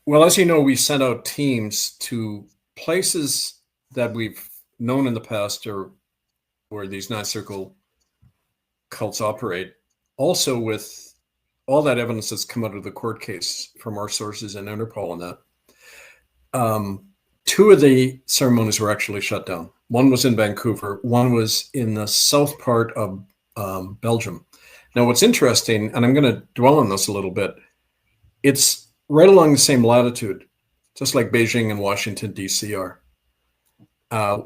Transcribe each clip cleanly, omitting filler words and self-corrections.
Well, as you know, we sent out teams to places that we've known in the past or where these ninth circle cults operate. Also, with all that evidence that's come out of the court case from our sources in Interpol and that, two of the ceremonies were actually shut down. One was in Vancouver. One was in the south part of Belgium. Now, what's interesting, and I'm going to dwell on this a little bit, it's right along the same latitude, just like Beijing and Washington, D.C. are.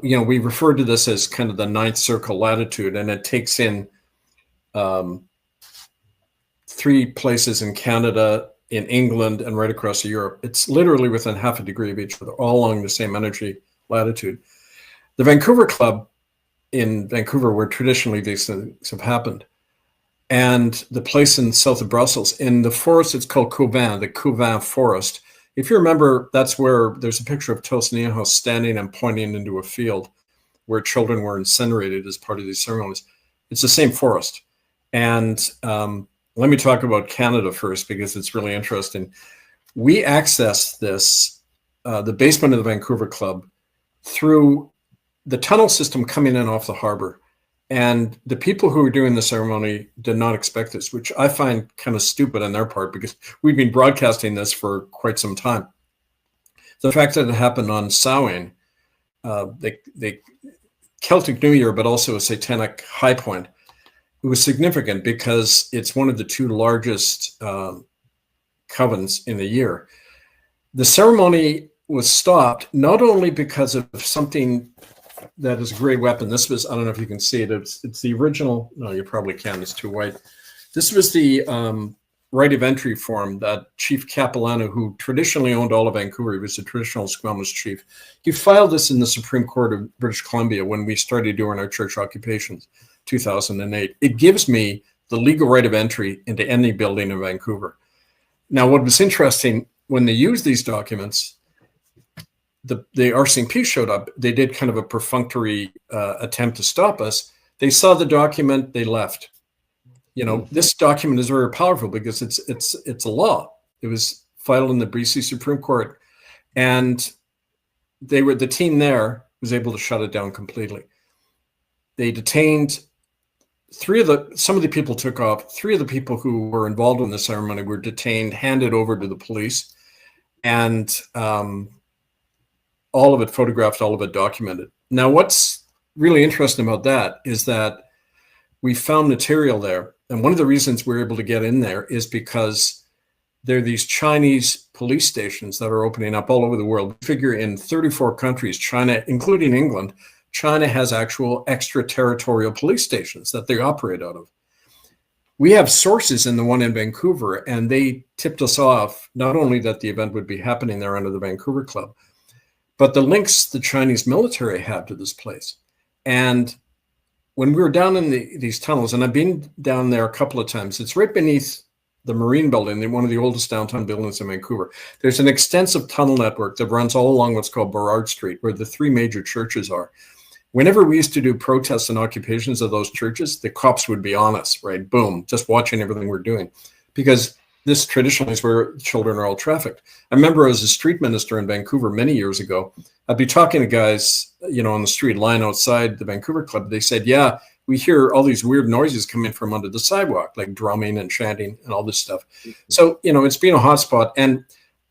We refer to this as kind of the ninth circle latitude, and it takes in three places in Canada, in England, and right across Europe. It's literally within half a degree of each other, all along the same energy latitude. The Vancouver Club in Vancouver, where traditionally these things have happened, and the place in south of Brussels, in the forest, it's called Cauvin, the Cauvin Forest. If you remember, that's where there's a picture of Tilst Niehaus standing and pointing into a field where children were incinerated as part of these ceremonies. It's the same forest. And let me talk about Canada first, because it's really interesting. We accessed this, the basement of the Vancouver Club, through the tunnel system coming in off the harbor. And the people who were doing the ceremony did not expect this, which I find kind of stupid on their part, because we've been broadcasting this for quite some time. The fact that it happened on Samhain, the Celtic New Year, but also a satanic high point, it was significant because it's one of the two largest covens in the year. The ceremony was stopped not only because of something that is a great weapon. This was, I don't know if you can see it. It's the original. No, you probably can. It's too white. This was the right of entry form that Chief Capilano, who traditionally owned all of Vancouver, he was the traditional Squamish chief. He filed this in the Supreme Court of British Columbia when we started doing our church occupations, 2008. It gives me the legal right of entry into any building in Vancouver. Now, what was interesting, when they used these documents, the RCMP showed up. They did kind of a perfunctory attempt to stop us. They saw the document, they left. This document is very powerful because it's a law. It was filed in the BC Supreme Court, and the team there was able to shut it down completely. They detained some of the people took off. Three of the people who were involved in the ceremony were detained, handed over to the police, and all of it photographed, all of it documented. Now, what's really interesting about that is that we found material there. And one of the reasons we're able to get in there is because there are these Chinese police stations that are opening up all over the world. We figure in 34 countries, China, including England, China has actual extraterritorial police stations that they operate out of. We have sources in the one in Vancouver, and they tipped us off not only that the event would be happening there under the Vancouver Club, but the links the Chinese military have to this place. And when we were down in these tunnels, and I've been down there a couple of times, it's right beneath the Marine Building, one of the oldest downtown buildings in Vancouver. There's an extensive tunnel network that runs all along what's called Burrard Street, where the three major churches are. Whenever we used to do protests and occupations of those churches, the cops would be on us, right? Boom, just watching everything we're doing. Because this traditionally is where children are all trafficked. I remember as a street minister in Vancouver many years ago, I'd be talking to guys, on the street, lying outside the Vancouver Club. They said, yeah, we hear all these weird noises coming from under the sidewalk, like drumming and chanting and all this stuff. So, it's been a hotspot. And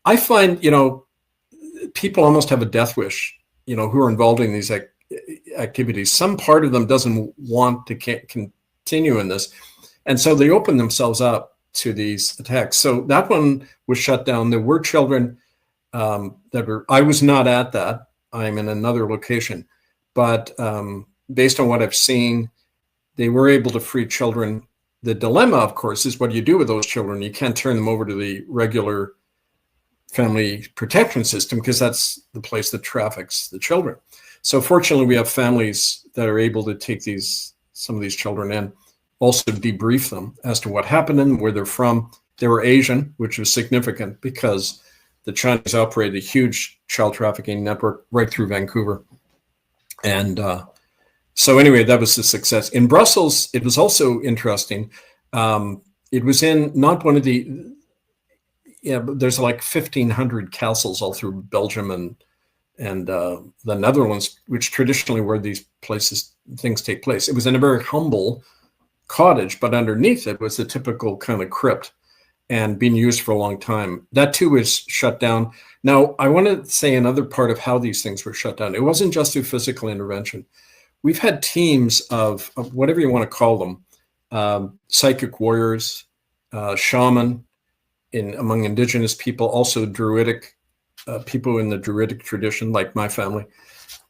I find, people almost have a death wish, who are involved in these activities. Some part of them doesn't want to continue in this. And so they open themselves up to these attacks. So that one was shut down. There were children I was not at that. I'm in another location. But based on what I've seen, they were able to free children. The dilemma, of course, is what do you do with those children? You can't turn them over to the regular family protection system because that's the place that traffics the children. So fortunately, we have families that are able to take some of these children in, also debrief them as to what happened and where they're from. They were Asian, which was significant because the Chinese operated a huge child trafficking network right through Vancouver. And so anyway, that was a success. In Brussels, it was also interesting. It was in not one of the, yeah, but there's like 1,500 castles all through Belgium and the Netherlands, which traditionally where these things take place. It was in a very humble cottage, but underneath it was the typical kind of crypt and being used for a long time. That too is shut down. Now, I want to say another part of how these things were shut down. It wasn't just through physical intervention. We've had teams of whatever you want to call them, psychic warriors, shaman among indigenous people, also druidic people in the druidic tradition, like my family.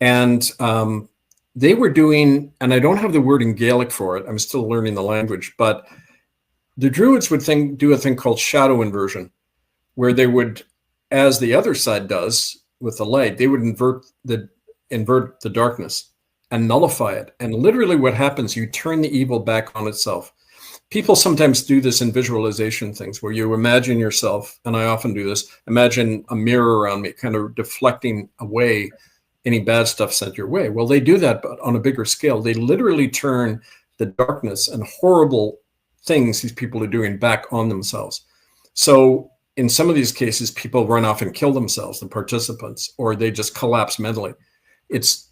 And they were doing, and I don't have the word in Gaelic for it, I'm still learning the language, but the Druids would do a thing called shadow inversion, where they would, as the other side does with the light, they would invert the darkness and nullify it. And literally what happens, you turn the evil back on itself. People sometimes do this in visualization things where you imagine yourself, and I often do this, imagine a mirror around me kind of deflecting away any bad stuff sent your way. Well, they do that, but on a bigger scale. They literally turn the darkness and horrible things these people are doing back on themselves. So in some of these cases, people run off and kill themselves, the participants, or they just collapse mentally.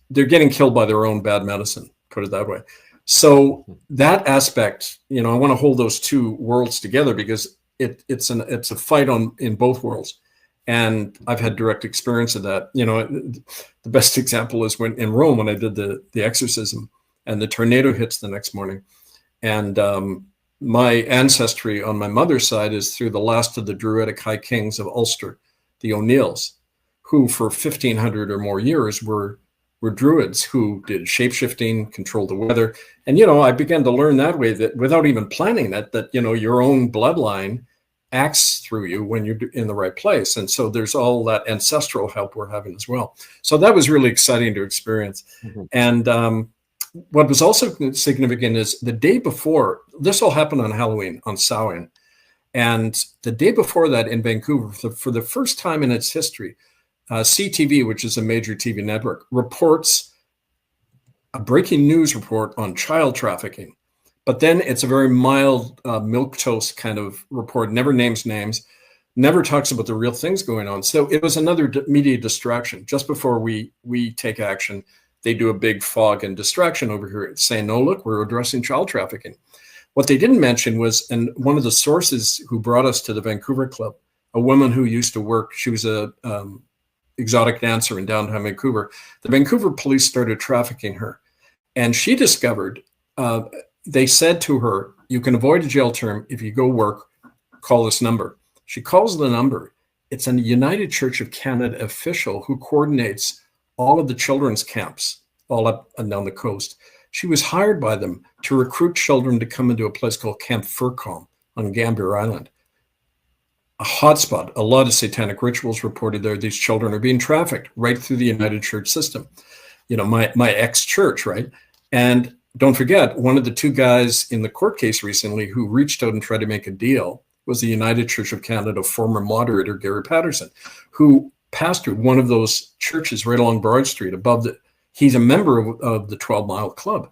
They're getting killed by their own bad medicine, put it that way. So that aspect, I want to hold those two worlds together because it's a fight in both worlds. And I've had direct experience of that. The best example is when in Rome, when I did the exorcism and the tornado hits the next morning. And my ancestry on my mother's side is through the last of the Druidic High Kings of Ulster, the O'Neills, who for 1,500 or more years were Druids who did shape-shifting, controlled the weather. And, I began to learn that way, that without even planning it, that, your own bloodline acts through you when you're in the right place. And so there's all that ancestral help we're having as well. So that was really exciting to experience. Mm-hmm. And what was also significant is the day before, this all happened on Halloween, on Samhain. And the day before that in Vancouver, for the first time in its history, CTV, which is a major TV network, reports a breaking news report on child trafficking. But then it's a very mild milquetoast kind of report, never names names, never talks about the real things going on. So it was another media distraction. Just before we take action, they do a big fog and distraction over here saying, no, look, we're addressing child trafficking. What they didn't mention was, and one of the sources who brought us to the Vancouver Club, a woman who used to work, she was a exotic dancer in downtown Vancouver. The Vancouver police started trafficking her. And she discovered, they said to her, you can avoid a jail term if you go work, call this number. She calls the number. It's a United Church of Canada official who coordinates all of the children's camps all up and down the coast. She was hired by them to recruit children to come into a place called Camp Furcombe on Gambier Island. A hotspot, a lot of satanic rituals reported there. These children are being trafficked right through the United Church system. My ex-church, right? And don't forget, one of the two guys in the court case recently who reached out and tried to make a deal was the United Church of Canada former moderator, Gary Patterson, who pastored one of those churches right along Broad Street he's a member of the 12 Mile Club.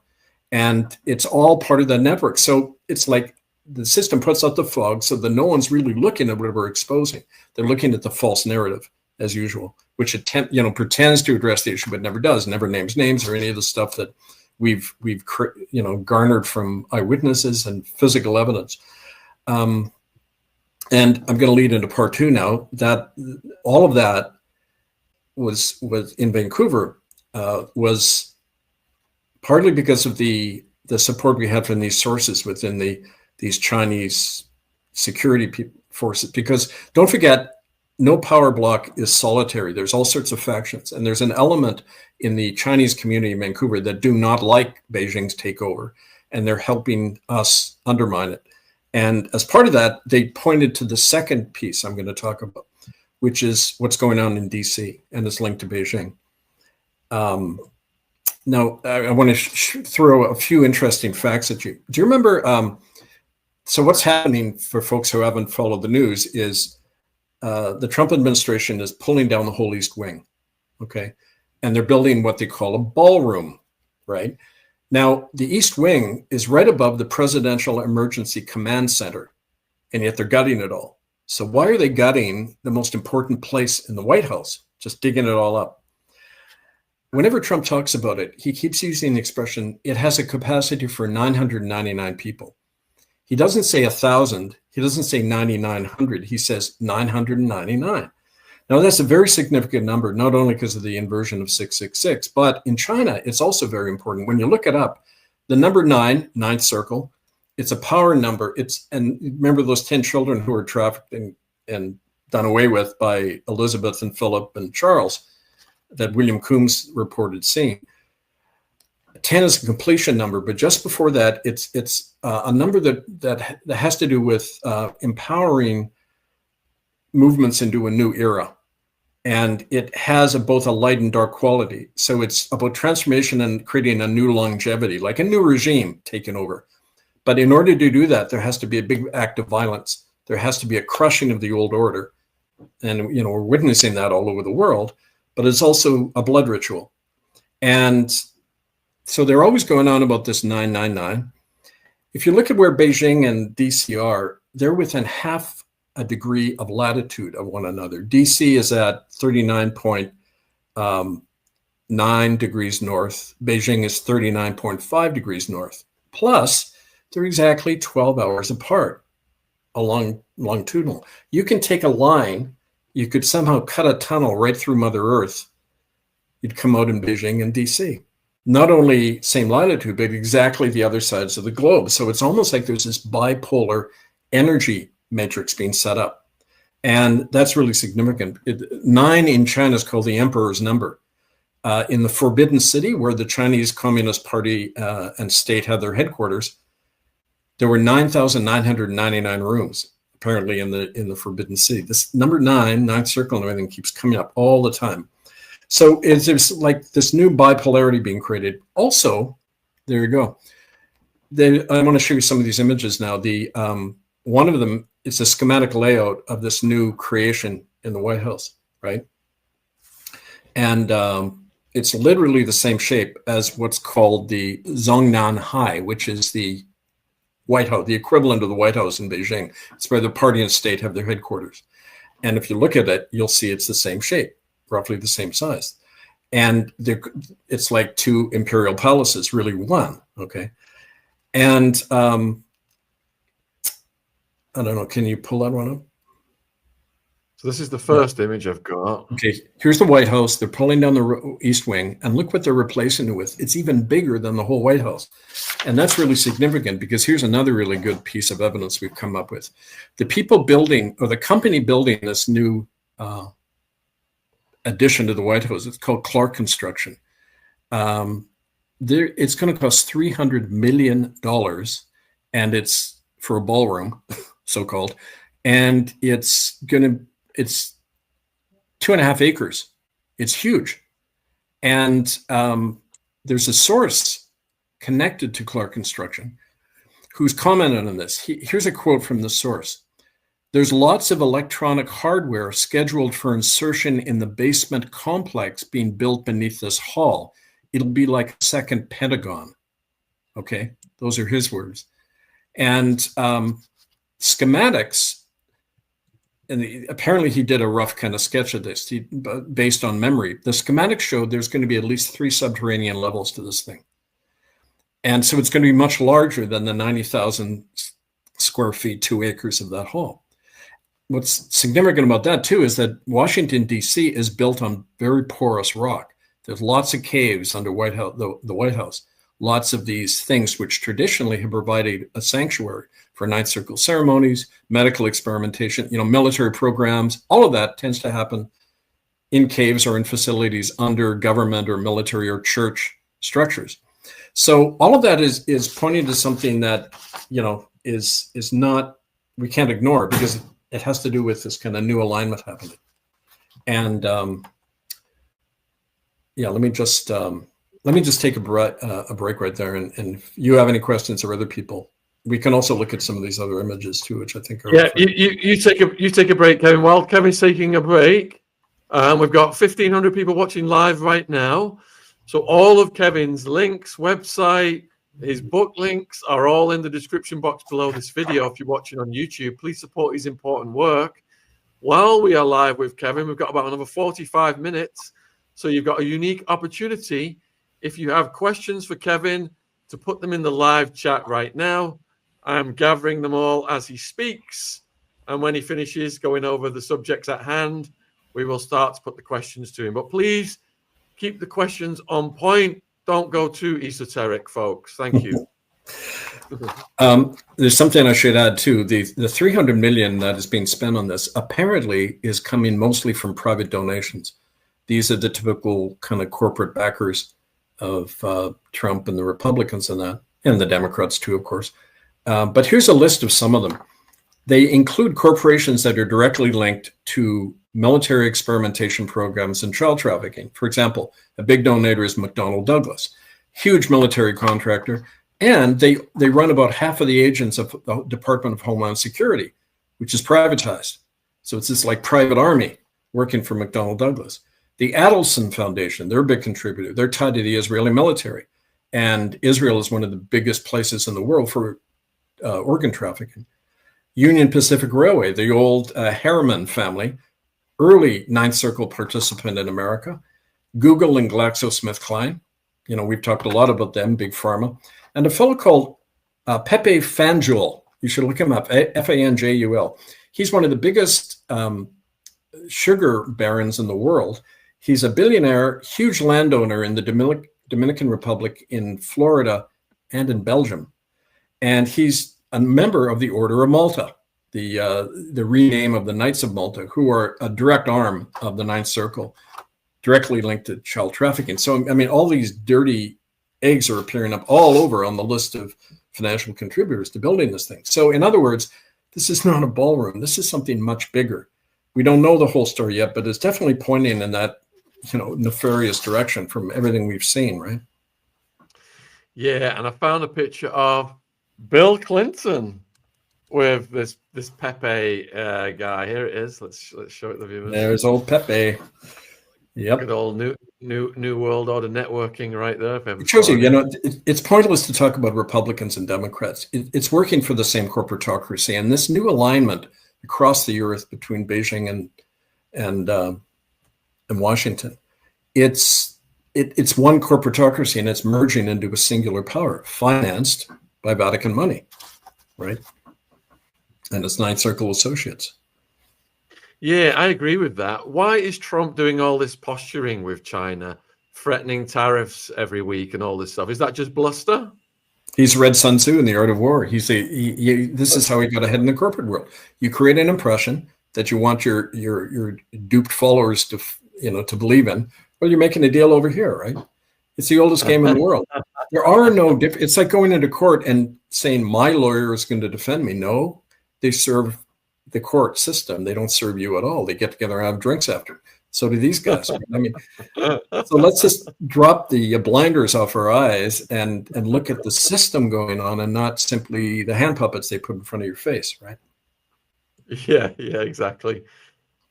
And it's all part of that network. So it's like the system puts out the fog so that no one's really looking at what we're exposing. They're looking at the false narrative as usual, which pretends to address the issue, but never does, never names names or any of the stuff that we've garnered from eyewitnesses and physical evidence. And I'm going to lead into part two now. That all of that was in Vancouver was partly because of the support we had from these sources within these Chinese security forces. Because don't forget, no power block is solitary. There's all sorts of factions. And there's an element in the Chinese community in Vancouver that do not like Beijing's takeover. And they're helping us undermine it. And as part of that, they pointed to the second piece I'm going to talk about, which is what's going on in DC and is linked to Beijing. Now, I want to throw a few interesting facts at you. Do you remember? So what's happening for folks who haven't followed the news is the Trump administration is pulling down the whole East Wing, okay? And they're building what they call a ballroom, right? Now, the East Wing is right above the Presidential Emergency Command Center, and yet they're gutting it all. So why are they gutting the most important place in the White House? Just digging it all up. Whenever Trump talks about it, he keeps using the expression, it has a capacity for 999 people. He doesn't say 1,000. He doesn't say 9,900. He says 999. Now, that's a very significant number, not only because of the inversion of 666, but in China, it's also very important. When you look it up, the number 9, ninth circle, it's a power number. And remember those 10 children who were trafficked and done away with by Elizabeth and Philip and Charles that William Coombs reported seeing. 10 is a completion number, but just before that, it's a number that has to do with empowering movements into a new era. And it has both a light and dark quality. So it's about transformation and creating a new longevity, like a new regime taking over. But in order to do that, there has to be a big act of violence. There has to be a crushing of the old order. And, we're witnessing that all over the world, but it's also a blood ritual. And so they're always going on about this 999. If you look at where Beijing and DC are, they're within half a degree of latitude of one another. DC is at 39.9 degrees north. Beijing is 39.5 degrees north. Plus, they're exactly 12 hours apart along longitudinal. You can take a line, you could somehow cut a tunnel right through Mother Earth. You'd come out in Beijing and DC. Not only same latitude, but exactly the other sides of the globe. So it's almost like there's this bipolar energy matrix being set up. And that's really significant. 9 in China is called the emperor's number. In the Forbidden City, where the Chinese Communist Party and state had their headquarters, there were 9,999 rooms, apparently, in the Forbidden City. This number 9, ninth circle and everything keeps coming up all the time. So there's like this new bipolarity being created. Also, there you go. I want to show you some of these images now. One of them is a schematic layout of this new creation in the White House, right? And it's literally the same shape as what's called the Zhongnan High, which is the White House, the equivalent of the White House in Beijing. It's where the party and state have their headquarters. And if you look at it, you'll see it's the same shape, roughly the same size. And it's like 2 imperial palaces, really one, okay? And I don't know, can you pull that one up? So this is the first image I've got. Okay, here's the White House. They're pulling down the East Wing, and look what they're replacing it with. It's even bigger than the whole White House. And that's really significant because here's another really good piece of evidence we've come up with. The people building, or the company building this new addition to the White House, it's called Clark Construction. It's going to cost $300 million, and it's for a ballroom, so-called, and it's 2.5 acres. It's huge. And there's a source connected to Clark Construction who's commented on this. Here's a quote from the source. There's lots of electronic hardware scheduled for insertion in the basement complex being built beneath this hall. It'll be like a second Pentagon. Okay, those are his words. And schematics, and apparently he did a rough kind of sketch of this based on memory. The schematics showed there's going to be at least 3 subterranean levels to this thing. And so it's going to be much larger than the 90,000 square feet, 2 acres of that hall. What's significant about that too is that Washington, D.C. is built on very porous rock. There's lots of caves under White House, the White House, lots of these things which traditionally have provided a sanctuary for ninth circle ceremonies, medical experimentation, military programs. All of that tends to happen in caves or in facilities under government or military or church structures. So all of that is pointing to something that, is not, we can't ignore, because it has to do with this kind of new alignment happening. And let me just take a break right there. And if you have any questions or other people, we can also look at some of these other images too, which I think are. Yeah, you take a break, Kevin. While Kevin's taking a break, we've got 1,500 people watching live right now. So all of Kevin's links, website, His book links are all in the description box below this video. If you're watching on YouTube, please support his important work. While we are live with Kevin, we've got about another 45 minutes. So you've got a unique opportunity. If you have questions for Kevin, to put them in the live chat right now. I'm gathering them all as he speaks. And when he finishes going over the subjects at hand, we will start to put the questions to him. But please keep the questions on point. Don't go too esoteric, folks. Thank you. There's something I should add too. The 300 million that is being spent on this apparently is coming mostly from private donations. These are the typical kind of corporate backers of Trump and the Republicans and that, and the Democrats too, of course. But here's a list of some of them. They include corporations that are directly linked to military experimentation programs and child trafficking. For example, a big donator is McDonnell Douglas, huge military contractor, and they run about half of the agents of the Department of Homeland Security, which is privatized. So it's this like private army working for McDonnell Douglas. The Adelson Foundation, they're a big contributor. They're tied to the Israeli military. And Israel is one of the biggest places in the world for organ trafficking. Union Pacific Railway, the old Harriman family, early Ninth Circle participant in America. Google and GlaxoSmithKline, you know, we've talked a lot about them, big pharma. And a fellow called Pepe Fanjul, you should look him up, Fanjul. He's one of the biggest sugar barons in the world. He's a billionaire, huge landowner in the Dominican Republic, in Florida, and in Belgium. And he's a member of the Order of Malta, the rename of the Knights of Malta, who are a direct arm of the Ninth Circle, directly linked to child trafficking. So, I mean, all these dirty eggs are appearing up all over on the list of financial contributors to building this thing. So, in other words, this is not a ballroom. This is something much bigger. We don't know the whole story yet, but it's definitely pointing in that, you know, nefarious direction from everything we've seen, right? Yeah, and I found a picture of Bill Clinton with this Pepe guy. Here it is. Let's show it the viewers. There's old Pepe. Yep. Good old new world order networking right there. It shows you, you know, it's pointless to talk about Republicans and Democrats. It's working for the same corporatocracy, and this new alignment across the earth between Beijing and Washington, it's one corporatocracy, and it's merging into a singular power, financed by Vatican money, right? And it's Ninth Circle associates. Yeah, I agree with that. Why is Trump doing all this posturing with China, threatening tariffs every week and all this stuff? Is that just bluster? He's read Sun Tzu in The Art of War. This is how he got ahead in the corporate world. You create an impression that you want your duped followers to, you know, to believe in. Well, you're making a deal over here, right? It's the oldest game in the world. There are no it's like going into court and saying my lawyer is going to defend me. No, they serve the court system. They don't serve you at all. They get together and have drinks after. So do these guys. I mean, so let's just drop the blinders off our eyes and look at the system going on, and not simply the hand puppets they put in front of your face, right? Yeah, exactly.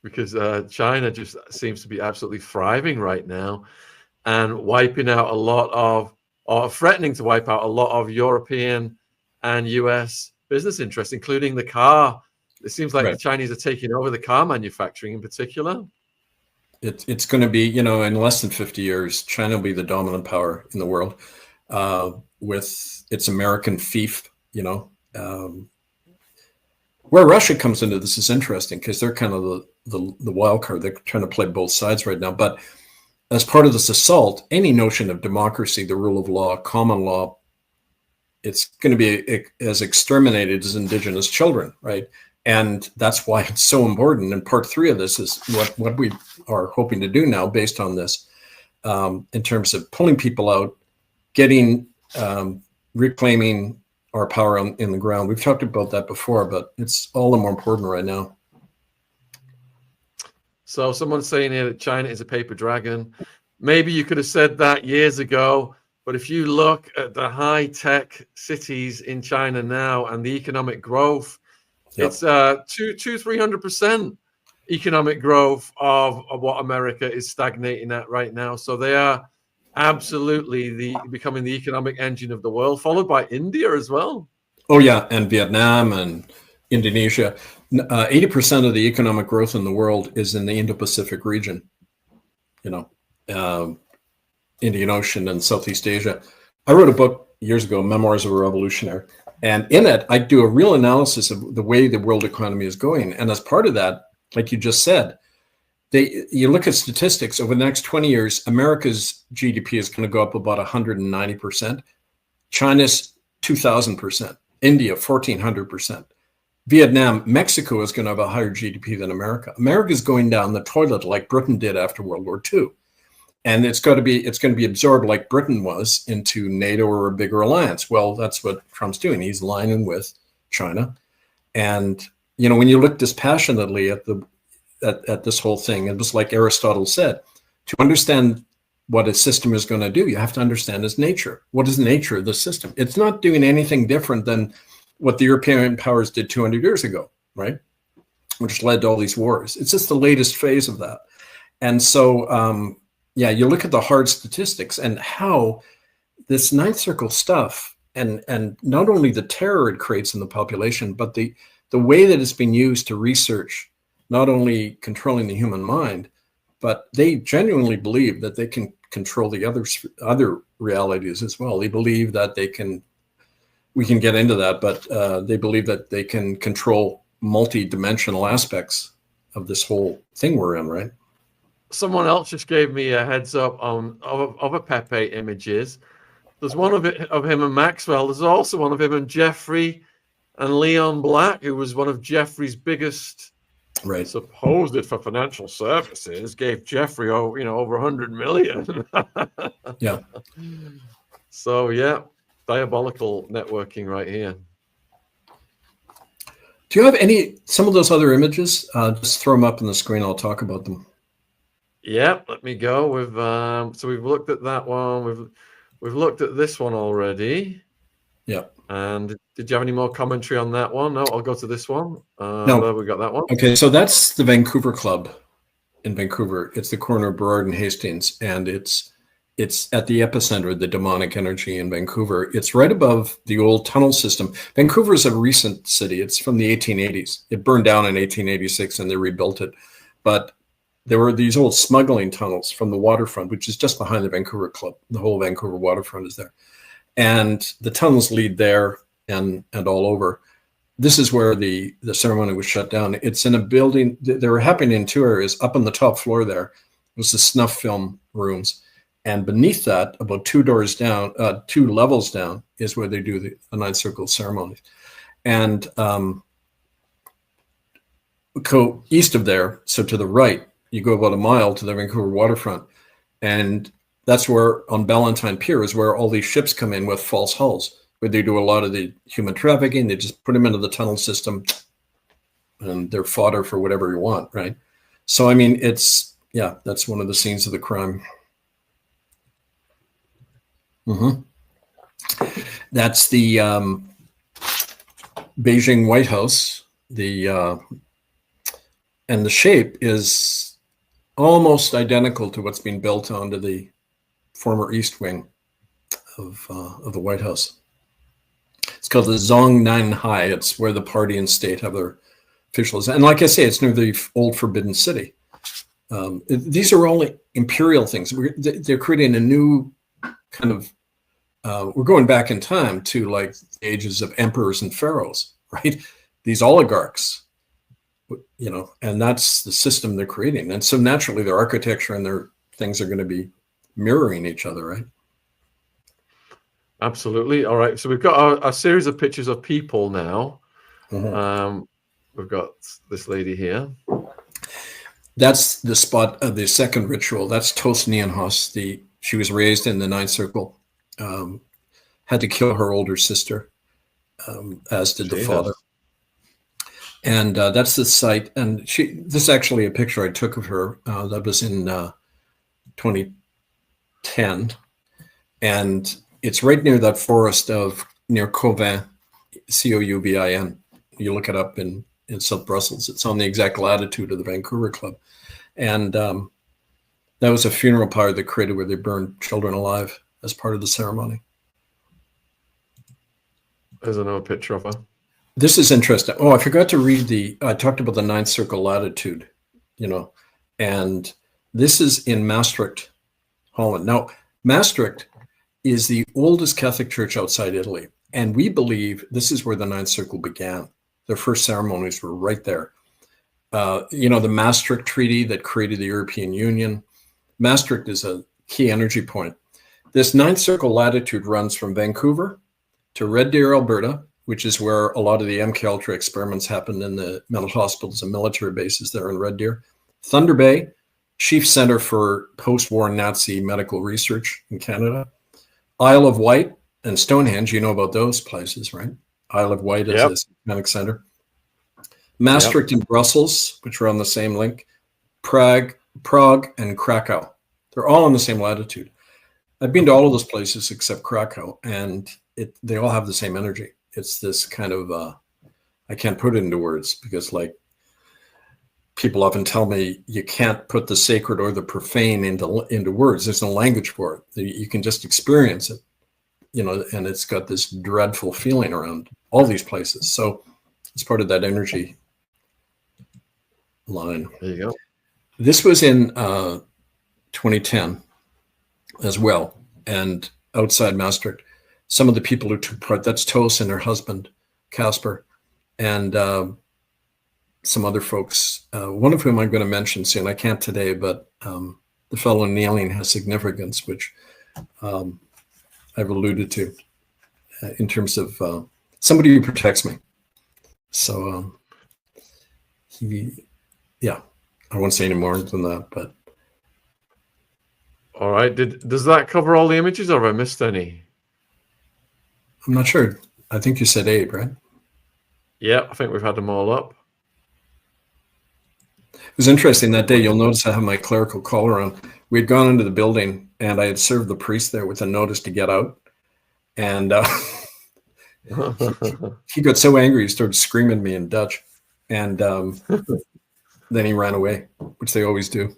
Because China just seems to be absolutely thriving right now, and wiping out a lot of, or threatening to wipe out a lot of European and US business interests, including the car. It seems like the Chinese are taking over the car manufacturing in particular. It's going to be, you know, in less than 50 years, China will be the dominant power in the world with its American fief, you know. Where Russia comes into this is interesting because they're kind of the wild card. They're trying to play both sides right now. But as part of this assault, any notion of democracy, the rule of law, common law, it's going to be as exterminated as indigenous children, right? And that's why it's so important. And part 3 of this is what we are hoping to do now based on this, in terms of pulling people out, reclaiming our power in the ground. We've talked about that before, but it's all the more important right now. So someone's saying here that China is a paper dragon. Maybe you could have said that years ago, but if you look at the high-tech cities in China now and the economic growth, it's 200-300% economic growth of what America is stagnating at right now. So they are absolutely becoming the economic engine of the world, followed by India as well. Oh yeah, and Vietnam and Indonesia. 80% of the economic growth in the world is in the Indo-Pacific region. Indian Ocean and Southeast Asia. I wrote a book years ago, Memoirs of a Revolutionary, and in it, I do a real analysis of the way the world economy is going. And as part of that, like you just said, you look at statistics over the next 20 years, America's GDP is going to go up about 190%, China's 2,000%, India 1,400%, Vietnam, Mexico is going to have a higher GDP than America. America's going down the toilet like Britain did after World War II. And it's going to be absorbed like Britain was into NATO or a bigger alliance. Well, that's what Trump's doing. He's aligning with China. And, when you look dispassionately at this whole thing, it was like Aristotle said, to understand what a system is going to do, you have to understand its nature. What is the nature of the system? It's not doing anything different than what the European powers did 200 years ago, right? Which led to all these wars. It's just the latest phase of that. And so, you look at the hard statistics and how this Ninth Circle stuff, and not only the terror it creates in the population, but the way that it's been used to research not only controlling the human mind, but they genuinely believe that they can control the other realities as well. They believe that we can get into that, but they believe that they can control multi-dimensional aspects of this whole thing we're in, right? Someone else just gave me a heads up on other Pepe images. There's one of him and Maxwell. There's also one of him and Jeffrey and Leon Black, who was one of Jeffrey's biggest, supposed for financial services, gave Jeffrey over 100 million. Yeah. So diabolical networking right here. Do you have some of those other images? Just throw them up on the screen. I'll talk about them. Yeah, let me go with. So we've looked at that one. We've looked at this one already. Yeah. And did you have any more commentary on that one? No, I'll go to this one. No, we got that one. Okay, so that's the Vancouver Club in Vancouver. It's the corner of Burrard and Hastings, and it's at the epicenter of the demonic energy in Vancouver. It's right above the old tunnel system. Vancouver is a recent city. It's from the 1880s. It burned down in 1886, and they rebuilt it, but there were these old smuggling tunnels from the waterfront, which is just behind the Vancouver Club. The whole Vancouver waterfront is there. And the tunnels lead there and all over. This is where the ceremony was shut down. It's in a building. They were happening in two areas. Up on the top floor there was the snuff film rooms. And beneath that, about two levels down, is where they do the Ninth Circle ceremonies. And go east of there, so to the right, you go about a mile to the Vancouver waterfront, and that's where on Ballantyne Pier is where all these ships come in with false hulls, where they do a lot of the human trafficking. They just put them into the tunnel system, and they're fodder for whatever you want, right? So, I mean, that's one of the scenes of the crime. That's the Beijing White House. And the shape is almost identical to what's being built onto the former East Wing of the White House. It's called the Zhongnanhai. It's where the party and state have their officials. And like I say, it's near the old Forbidden City. These are all imperial things. They're creating a new kind of, we're going back in time to like the ages of emperors and pharaohs, right? These oligarchs. And that's the system they're creating. And so naturally their architecture and their things are going to be mirroring each other, right? Absolutely. All right. So we've got a series of pictures of people now. We've got this lady here. That's the spot of the second ritual. That's Tos Nianhos. She was raised in the Ninth Circle, had to kill her older sister, as did the father. And that's the site. And this is actually a picture I took of her. That was in 2010. And it's right near that forest near Cauvin, Couvin. You look it up in South Brussels. It's on the exact latitude of the Vancouver Club. And That was a funeral pyre they created where they burned children alive as part of the ceremony. There's another picture of her. This is interesting. Oh, I forgot to read I talked about the ninth circle latitude, and this is in Maastricht, Holland. Now, Maastricht is the oldest Catholic church outside Italy. And we believe this is where the ninth circle began. Their first ceremonies were right there. The Maastricht Treaty that created the European Union. Maastricht is a key energy point. This ninth circle latitude runs from Vancouver to Red Deer, Alberta, which is where a lot of the MK Ultra experiments happened in the mental hospitals and military bases there in Red Deer. Thunder Bay, chief center for post-war Nazi medical research in Canada. Isle of Wight and Stonehenge, you know about those places, right? Isle of Wight is a systematic center. Maastricht and Brussels, which are on the same link. Prague and Krakow. They're all on the same latitude. I've been to all of those places except Krakow, and they all have the same energy. It's this kind of, I can't put it into words because people often tell me you can't put the sacred or the profane into words. There's no language for it. You can just experience it, and it's got this dreadful feeling around all these places. So it's part of that energy line. There you go. This was in 2010 as well. And outside Maastricht, some of the people who took part, that's Tos and her husband, Casper, and some other folks, one of whom I'm going to mention soon. I can't today, but the fellow kneeling has significance, which I've alluded to in terms of somebody who protects me. So I won't say any more than that, but. All right. Does that cover all the images, or have I missed any? I'm not sure. I think you said 8, right? Yeah, I think we've had them all up. It was interesting that day. You'll notice I have my clerical collar on. We had gone into the building, and I had served the priest there with a notice to get out. And he got so angry, he started screaming at me in Dutch. And then he ran away, which they always do.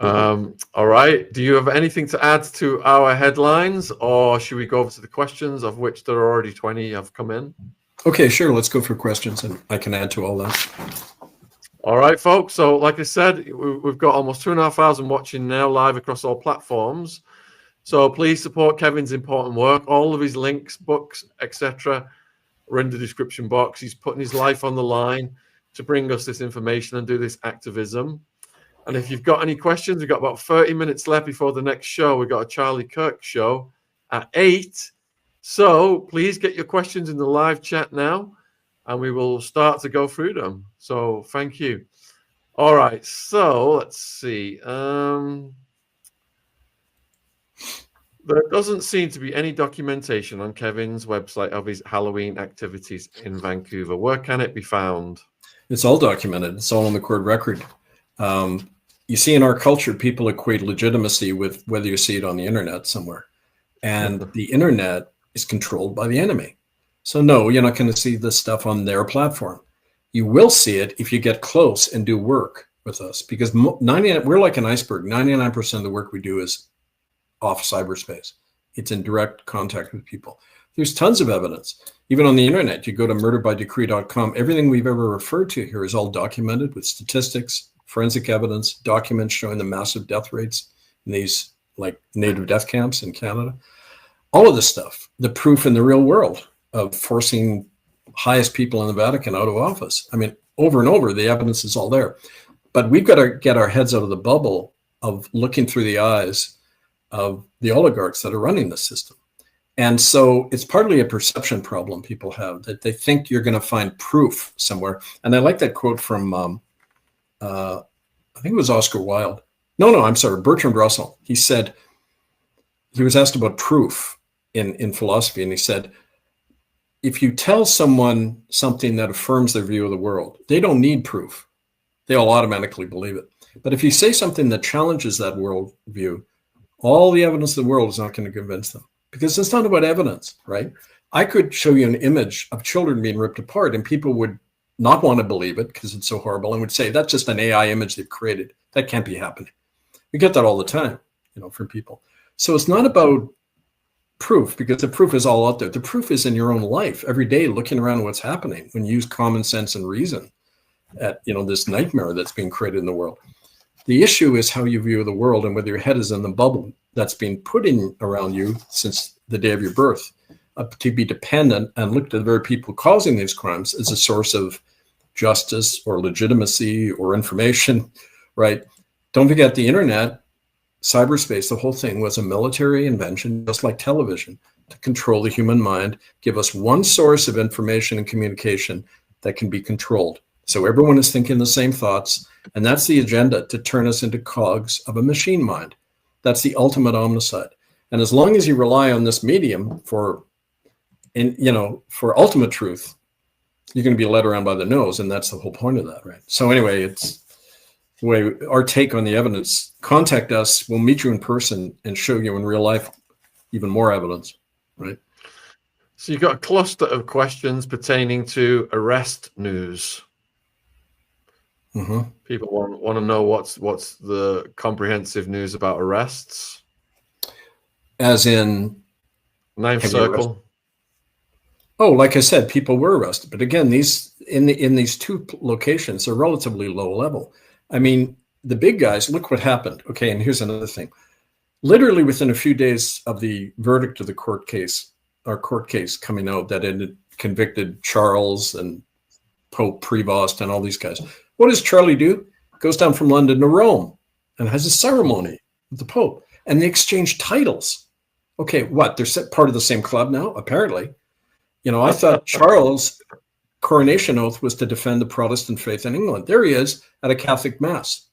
All right. Do you have anything to add to our headlines, or should we go over to the questions, of which there are already 20 have come in? Okay, sure. Let's go for questions, and I can add to all that. All right, folks. So like I said, we've got almost 2,500 watching now live across all platforms. So please support Kevin's important work. All of his links, books, etc. are in the description box. He's putting his life on the line to bring us this information and do this activism. And if you've got any questions, we've got about 30 minutes left before the next show. We've got a Charlie Kirk show at 8. So please get your questions in the live chat now, and we will start to go through them. So thank you. All right. So let's see. There doesn't seem to be any documentation on Kevin's website of his Halloween activities in Vancouver. Where can it be found? It's all documented. It's all on the court record. You see, in our culture, people equate legitimacy with whether you see it on the internet somewhere. And the internet is controlled by the enemy. So no, you're not going to see this stuff on their platform. You will see it if you get close and do work with us, because we're like an iceberg. 99% of the work we do is off cyberspace. It's in direct contact with people. There's tons of evidence. Even on the internet, you go to murderbydecree.com. Everything we've ever referred to here is all documented with statistics, forensic evidence, documents showing the massive death rates in these like native death camps in Canada. All of this stuff, the proof in the real world of forcing highest people in the Vatican out of office. I mean, over and over, the evidence is all there. But we've got to get our heads out of the bubble of looking through the eyes of the oligarchs that are running the system. And so it's partly a perception problem people have, that they think you're going to find proof somewhere. And I like that quote from, I think it was Oscar Wilde. No, I'm sorry, Bertrand Russell. He said, he was asked about proof in philosophy, and he said, if you tell someone something that affirms their view of the world, they don't need proof. They'll automatically believe it. But if you say something that challenges that world view, all the evidence in the world is not going to convince them, because it's not about evidence, right? I could show you an image of children being ripped apart, and people would not want to believe it because it's so horrible and would say that's just an AI image they've created. That can't be happening. We get that all the time, from people. So it's not about proof, because the proof is all out there. The proof is in your own life every day, looking around what's happening when you use common sense and reason at this nightmare that's being created in the world. The issue is how you view the world and whether your head is in the bubble that's been put in around you since the day of your birth, to be dependent and look to the very people causing these crimes as a source of justice or legitimacy or information, right? Don't forget the internet, cyberspace, the whole thing was a military invention, just like television, to control the human mind, give us one source of information and communication that can be controlled. So everyone is thinking the same thoughts, and that's the agenda, to turn us into cogs of a machine mind. That's the ultimate omnicide. And as long as you rely on this medium for ultimate truth, you're going to be led around by the nose, and that's the whole point of that, right? So anyway, it's the way our take on the evidence. Contact us, we'll meet you in person and show you in real life even more evidence, right? So you've got a cluster of questions pertaining to arrest news. Mm-hmm. People want to know what's the comprehensive news about arrests. As in Ninth Circle. Oh, like I said, people were arrested, but again, these in these two locations are relatively low level. I mean, the big guys, look what happened. Okay, and here's another thing. Literally within a few days of the verdict of the court case coming out that it convicted Charles and Pope Prevost and all these guys, what does Charlie do? Goes down from London to Rome and has a ceremony with the Pope, and they exchange titles. Okay, what? They're part of the same club now, apparently. I thought Charles' coronation oath was to defend the Protestant faith in England. There he is at a Catholic mass,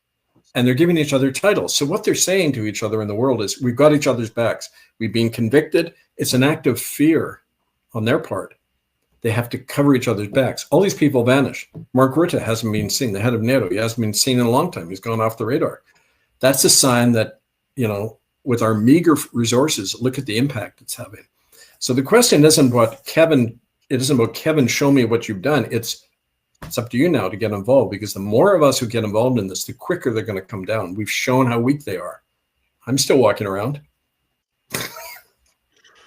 and they're giving each other titles. So what they're saying to each other in the world is, we've got each other's backs. We've been convicted. It's an act of fear on their part. They have to cover each other's backs. All these people vanish. Mark Rutte hasn't been seen, the head of NATO. He hasn't been seen in a long time. He's gone off the radar. That's a sign that, with our meager resources, look at the impact it's having. So the question isn't about Kevin, show me what you've done. It's up to you now to get involved, because the more of us who get involved in this, the quicker they're going to come down. We've shown how weak they are. I'm still walking around.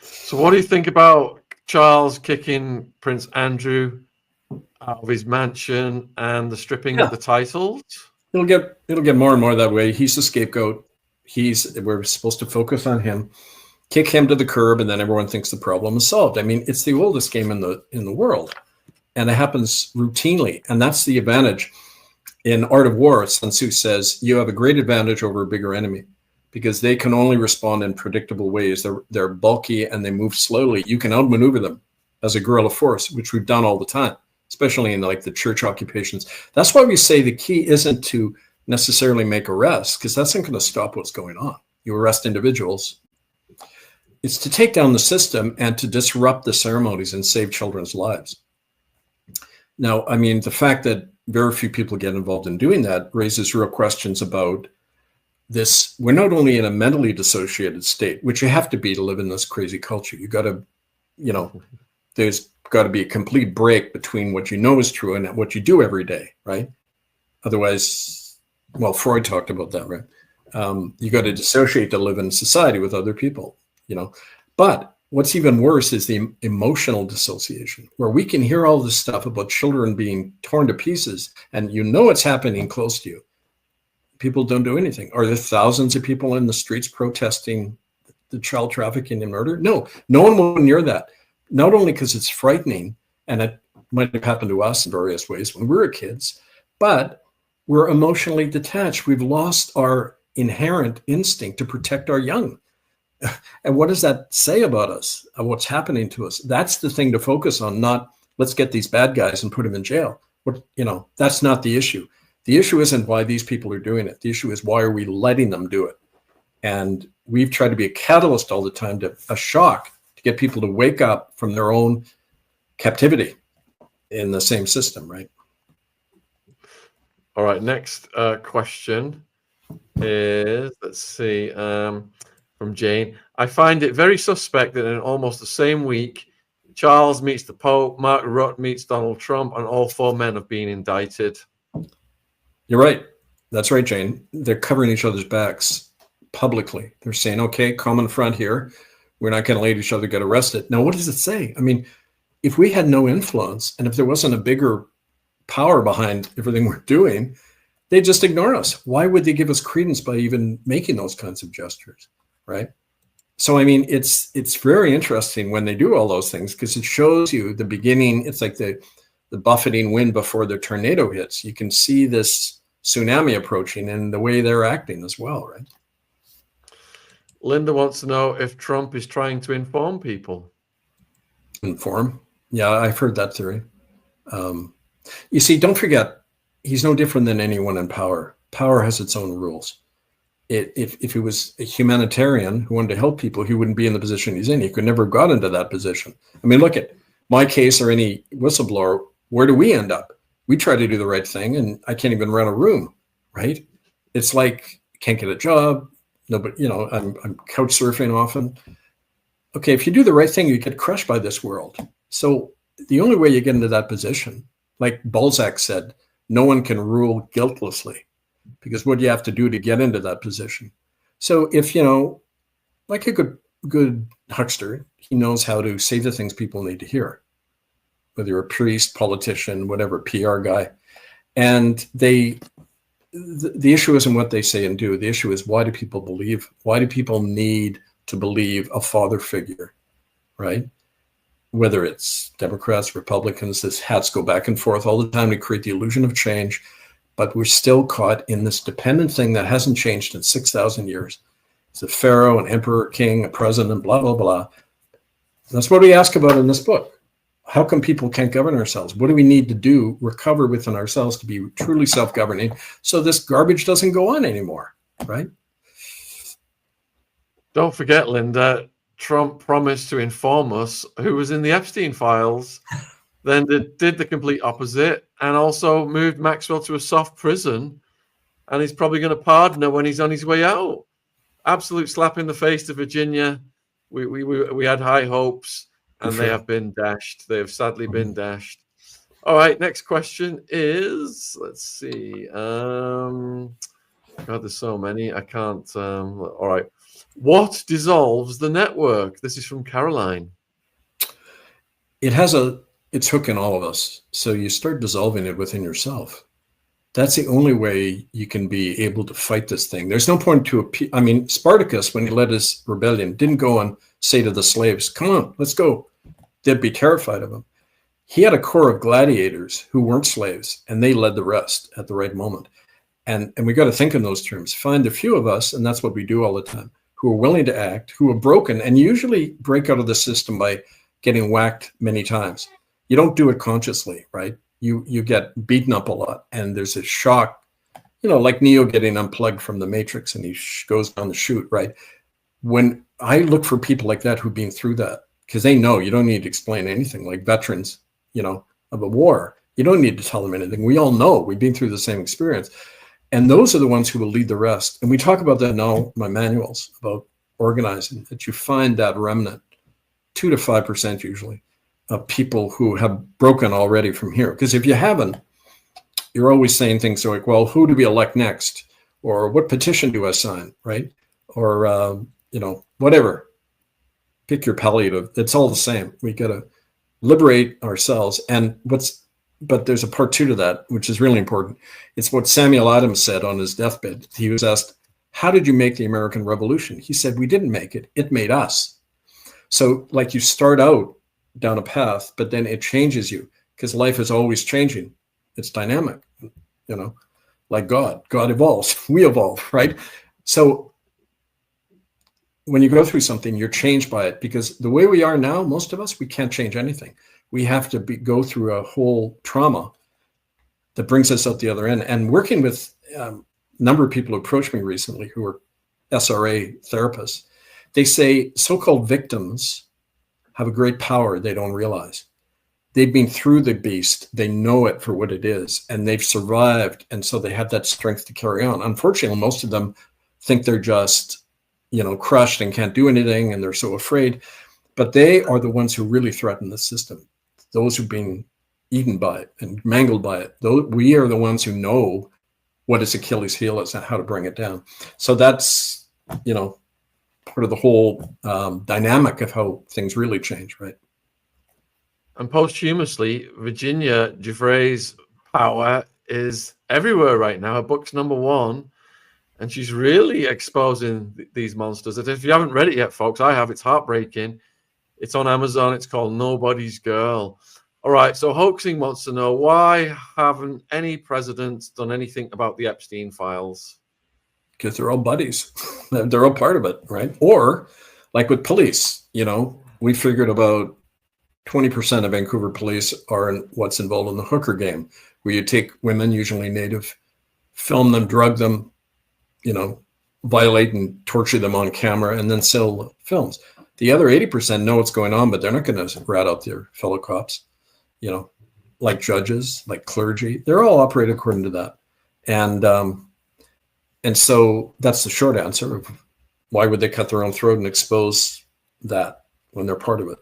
So what do you think about Charles kicking Prince Andrew out of his mansion and the stripping of the titles? It'll get more and more that way. He's the scapegoat. We're supposed to focus on him, kick him to the curb, and then everyone thinks the problem is solved. I mean, it's the oldest game in the world, and it happens routinely. And that's the advantage. In Art of War, Sun Tzu says you have a great advantage over a bigger enemy, because they can only respond in predictable ways. They're bulky and they move slowly. You can outmaneuver them as a guerrilla force, which we've done all the time, especially in the church occupations. That's why we say the key isn't to necessarily make arrests, because that's not going to stop what's going on. You arrest individuals. It's to take down the system and to disrupt the ceremonies and save children's lives. Now, I mean, the fact that very few people get involved in doing that raises real questions about this. We're not only in a mentally dissociated state, which you have to be to live in this crazy culture. You got to, there's got to be a complete break between what you know is true and what you do every day, right? Otherwise, well, Freud talked about that, right? You got to dissociate to live in society with other people, But what's even worse is the emotional dissociation, where we can hear all this stuff about children being torn to pieces, and it's happening close to you. People don't do anything. Are there thousands of people in the streets protesting the child trafficking and murder? No one will near that. Not only because it's frightening, and it might have happened to us in various ways when we were kids, but we're emotionally detached. We've lost our inherent instinct to protect our young. And what does that say about us, of what's happening to us? That's the thing to focus on, not let's get these bad guys and put them in jail. That's not the issue. The issue isn't why these people are doing it. The issue is, why are we letting them do it? And we've tried to be a catalyst all the time, a shock, to get people to wake up from their own captivity in the same system, right? All right, next question is, let's see, from Jane. I find it very suspect that in almost the same week, Charles meets the Pope, Mark Rutte meets Donald Trump, and all 4 men have been indicted. You're right. That's right, Jane. They're covering each other's backs publicly. They're saying, okay, common front here. We're not going to let each other get arrested. Now, what does it say? I mean, if we had no influence and if there wasn't a bigger power behind everything we're doing, they'd just ignore us. Why would they give us credence by even making those kinds of gestures, right? So, I mean, it's very interesting when they do all those things because it shows you the beginning. It's like the buffeting wind before the tornado hits. You can see this tsunami approaching and the way they're acting as well, right? Linda wants to know if Trump is trying to inform people. Inform? Yeah, I've heard that theory. You see, don't forget, he's no different than anyone in power. Power has its own rules. If he was a humanitarian who wanted to help people, he wouldn't be in the position he's in. He could never have got into that position. I mean, look at my case or any whistleblower. Where do we end up? We try to do the right thing, and I can't even rent a room, right? It's like can't get a job. Nobody, you know, I'm couch surfing often. Okay, if you do the right thing, you get crushed by this world. So the only way you get into that position, like Balzac said, no one can rule guiltlessly, because what do you have to do to get into that position? So if, you know, like a good huckster, he knows how to say the things people need to hear, whether you're a priest, politician, whatever, PR guy. And the issue isn't what they say and do. The issue is, why do people believe? Why do people need to believe a father figure, right? Whether it's Democrats, Republicans, these hats go back and forth all the time to create the illusion of change, but we're still caught in this dependent thing that hasn't changed in 6,000 years. It's a pharaoh, an emperor, king, a president, blah, blah, blah. That's what we ask about in this book. How come people can't govern ourselves? What do we need to do, recover within ourselves to be truly self-governing so this garbage doesn't go on anymore, right? Don't forget, Linda, Trump promised to inform us who was in the Epstein files, then did the complete opposite, and also moved Maxwell to a soft prison, and he's probably going to pardon her when he's on his way out. Absolute slap in the face to Virginia. We had high hopes, and they have been dashed. They have sadly been dashed. All right, next question is, let's see. God, there's so many. I can't. All right. What dissolves the network? This is from Caroline. It's hooking all of us. So you start dissolving it within yourself. That's the only way you can be able to fight this thing. There's no point to, I mean, Spartacus, when he led his rebellion, didn't go and say to the slaves, come on, let's go. They'd be terrified of him. He had a core of gladiators who weren't slaves, and they led the rest at the right moment. And we got to think in those terms. Find a few of us, and that's what we do all the time, who are willing to act, who are broken, and usually break out of the system by getting whacked many times. You don't do it consciously, right? You get beaten up a lot, and there's a shock, you know, like Neo getting unplugged from the Matrix, and he goes down the chute, right? When I look for people like that who've been through that, because they know you don't need to explain anything, like veterans, you know, of a war. You don't need to tell them anything. We all know we've been through the same experience. And those are the ones who will lead the rest. And we talk about that now in my manuals about organizing, that you find that remnant, 2 to 5% usually, of people who have broken already from here. Because if you haven't, you're always saying things like, well, who do we elect next? Or what petition do I sign, right? Or, you know, whatever. Pick your palliative. It's all the same. We got to liberate ourselves. And but there's a part 2 to that, which is really important. It's what Samuel Adams said on his deathbed. He was asked, how did you make the American Revolution? He said, we didn't make it. It made us. So like you start out down a path, but then it changes you, because life is always changing. It's dynamic, you know, like God evolves, we evolve, right? So when you go through something, you're changed by it, because the way we are now, most of us, we can't change anything. We have to go through a whole trauma that brings us out the other end. And working with a number of people who approached me recently who are SRA therapists, they say so-called victims have a great power they don't realize. They've been through the beast. They know it for what it is, and they've survived. And so they have that strength to carry on. Unfortunately, most of them think they're just, you know, crushed and can't do anything, and they're so afraid. But they are the ones who really threaten the system. Those who've been eaten by it and mangled by it. We are the ones who know what its Achilles heel is and how to bring it down. So that's, part of the whole dynamic of how things really change, right? And posthumously, Virginia Giuffre's power is everywhere right now. Her book's #1, and she's really exposing these monsters. And if you haven't read it yet, folks, I have. It's heartbreaking. It's on Amazon. It's called Nobody's Girl. All right, so Hoaxing wants to know, why haven't any presidents done anything about the Epstein files? Because they're all buddies. They're all part of it, right? Or like with police, we figured about 20% of Vancouver police are what's involved in the hooker game, where you take women, usually Native, film them, drug them, violate and torture them on camera, and then sell films. The other 80% know what's going on, but they're not going to rat out their fellow cops, like judges, like clergy. They're all operate according to that. And so that's the short answer of why would they cut their own throat and expose that when they're part of it?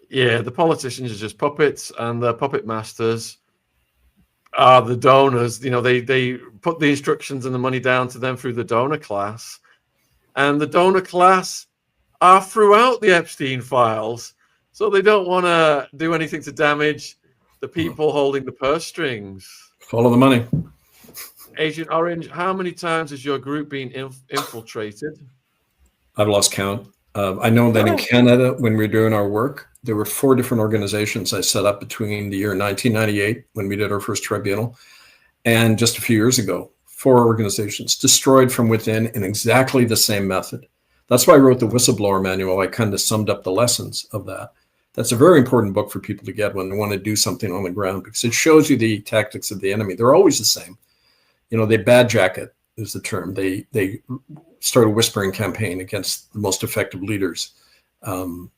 Yeah, the politicians are just puppets, and the puppet masters are the donors. They put the instructions and the money down to them through the donor class, and the donor class are throughout the Epstein files, so they don't want to do anything to damage the people holding the purse strings. Follow the money. Agent Orange, how many times has your group been infiltrated? I've lost count. I know that in Canada, when we were doing our work, there were 4 different organizations I set up between the year 1998, when we did our first tribunal, and just a few years ago. 4 organizations destroyed from within in exactly the same method. That's why I wrote the Whistleblower Manual. I kind of summed up the lessons of that. That's a very important book for people to get when they want to do something on the ground, because it shows you the tactics of the enemy. They're always the same. They bad jacket is the term. They start a whispering campaign against the most effective leaders. That's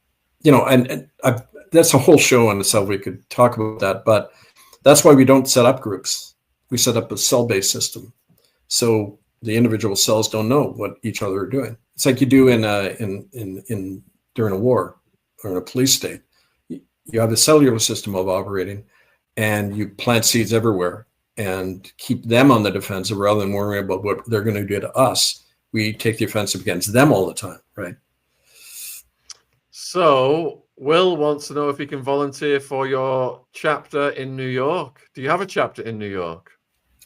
a whole show on itself. We could talk about that, but that's why we don't set up groups. We set up a cell-based system, so the individual cells don't know what each other are doing. It's like you do during a war or in a police state. You have a cellular system of operating, and you plant seeds everywhere and keep them on the defensive rather than worrying about what they're going to do to us. We take the offensive against them all the time, right? So Will wants to know if he can volunteer for your chapter in New York. Do you have a chapter in New York?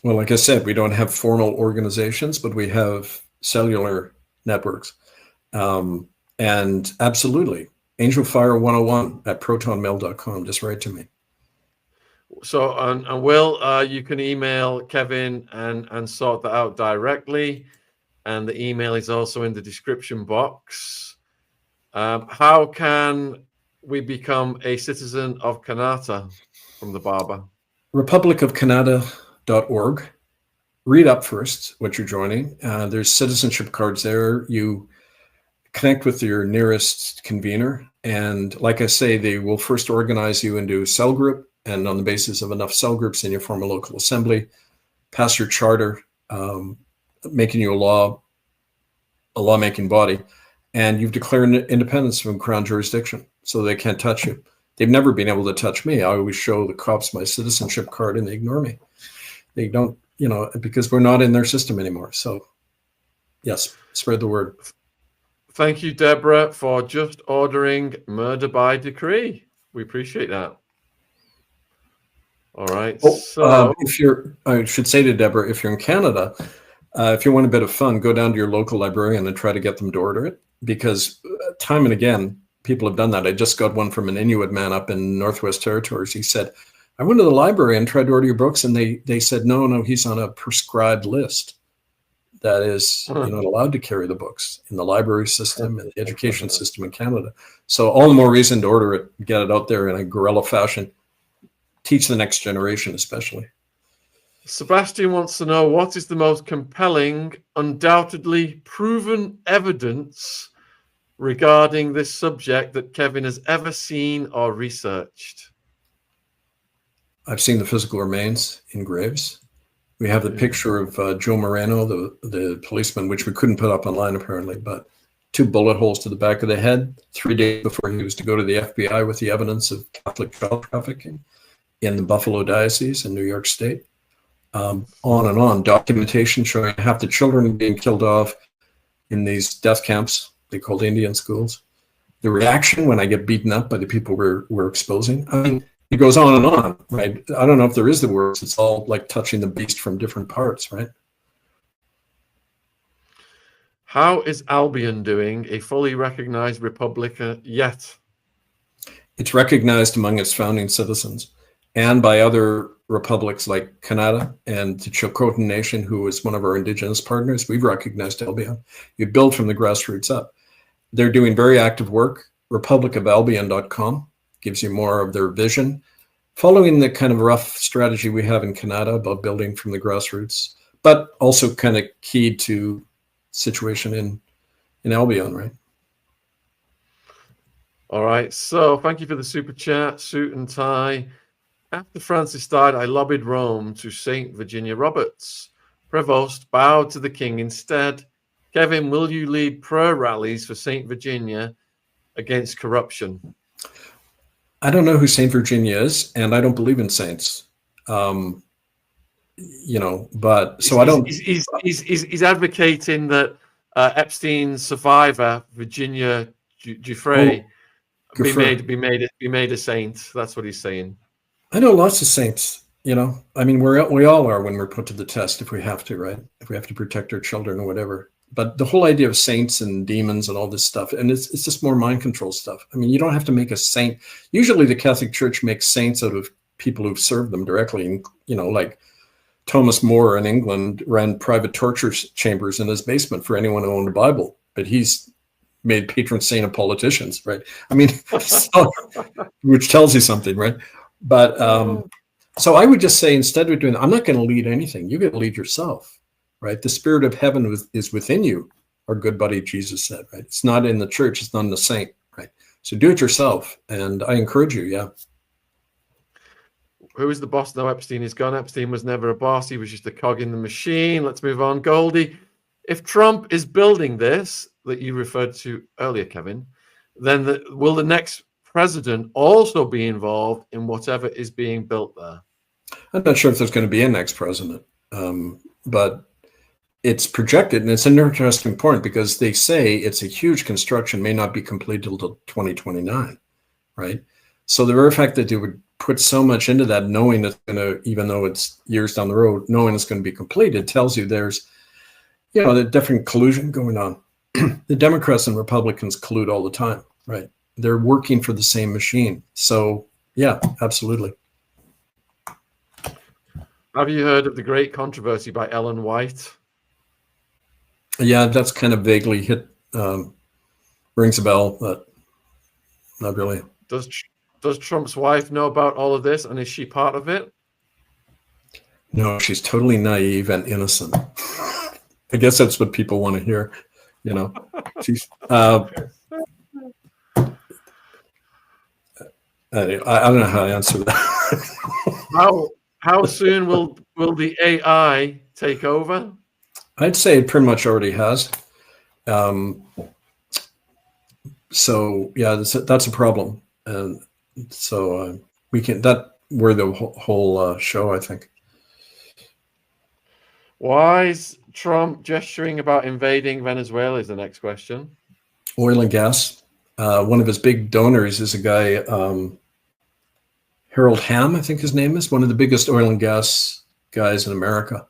Well, like I said, we don't have formal organizations, but we have cellular networks. And absolutely, angelfire101@protonmail.com. Just write to me. So, and Will, you can email Kevin and sort that out directly. And the email is also in the description box. How can we become a citizen of Canada from the Barber? republicofcanada.org. Read up first what you're joining. There's citizenship cards there. You connect with your nearest convener. And like I say, they will first organize you into a cell group. And on the basis of enough cell groups, then you form a local assembly, pass your charter, making you a lawmaking body. And you've declared independence from Crown jurisdiction, so they can't touch you. They've never been able to touch me. I always show the cops my citizenship card, and they ignore me. They don't, because we're not in their system anymore. So, yes, spread the word. Thank you, Deborah, for just ordering Murder by Decree. We appreciate that. All right. I should say to Deborah, if you're in Canada, if you want a bit of fun, go down to your local librarian and try to get them to order it, because time and again, people have done that. I just got one from an Inuit man up in Northwest Territories. He said, I went to the library and tried to order your books, and they said, no, he's on a prescribed list. That is, you're not allowed to carry the books in the library system and the education system in Canada. So all the more reason to order it, get it out there in a guerrilla fashion, teach the next generation especially. Sebastian wants to know, what is the most compelling, undoubtedly proven evidence regarding this subject that Kevin has ever seen or researched? I've seen the physical remains in graves. We have the picture of Joe Moreno, the policeman, which we couldn't put up online apparently, but 2 bullet holes to the back of the head 3 days before he was to go to the FBI with the evidence of Catholic child trafficking in the Buffalo Diocese in New York State. On and on, documentation showing half the children being killed off in these death camps they called Indian schools. The reaction when I get beaten up by the people we're exposing. I mean, it goes on and on, right? I don't know if there is the words. It's all like touching the beast from different parts, right? How is Albion doing, a fully recognized republic yet? It's recognized among its founding citizens and by other republics like Canada and the Chilcotin Nation, who is one of our Indigenous partners. We've recognized Albion. You build from the grassroots up. They're doing very active work. republicofalbion.com gives you more of their vision, following the kind of rough strategy we have in Canada about building from the grassroots, but also kind of key to situation in Albion, right? All right. So thank you for the super chat, suit and tie. After Francis died, I lobbied Rome to St. Virginia Roberts. Prevost bowed to the king instead. Kevin, will you lead prayer rallies for St. Virginia against corruption? I don't know who St. Virginia is, and I don't believe in saints. But so I don't. He's advocating that Epstein's survivor, Virginia Giuffre, be made a saint. That's what he's saying. I know lots of saints. I mean, we all are when we're put to the test if we have to, right? If we have to protect our children or whatever. But the whole idea of saints and demons and all this stuff, and it's just more mind control stuff. I mean, you don't have to make a saint. Usually the Catholic Church makes saints out of people who've served them directly. And, like Thomas More in England ran private torture chambers in his basement for anyone who owned a Bible. But he's made patron saint of politicians, right? I mean, which tells you something, right? But so I would just say, instead of doing that, I'm not going to lead anything. You got to lead yourself. Right? The spirit of heaven is within you, our good buddy Jesus said, right? It's not in the church, it's not in the saint, right? So do it yourself. And I encourage you, yeah. Who is the boss? No, Epstein is gone. Epstein was never a boss. He was just a cog in the machine. Let's move on. Goldie, if Trump is building this that you referred to earlier, Kevin, then will the next president also be involved in whatever is being built there? I'm not sure if there's going to be a next president, but it's projected, and it's an interesting point because they say it's a huge construction, may not be completed until 2029, right? So the very fact that they would put so much into that, knowing it's going to, even though it's years down the road, knowing it's going to be completed, tells you there's, the different collusion going on. The Democrats and Republicans collude all the time, right? They're working for the same machine. So, yeah, absolutely. Have you heard of the great controversy by Ellen White? Yeah, that's kind of vaguely rings a bell, but not really. Does Trump's wife know about all of this, and is she part of it? No, she's totally naive and innocent. I guess that's what people want to hear. She's. I don't know how to answer that. How soon will the AI take over? I'd say it pretty much already has. So yeah, that's a problem, and so we can. We're the whole show, I think. Why is Trump gesturing about invading Venezuela? Is the next question. Oil and gas. One of his big donors is a guy, Harold Hamm, I think his name is, one of the biggest oil and gas guys in America.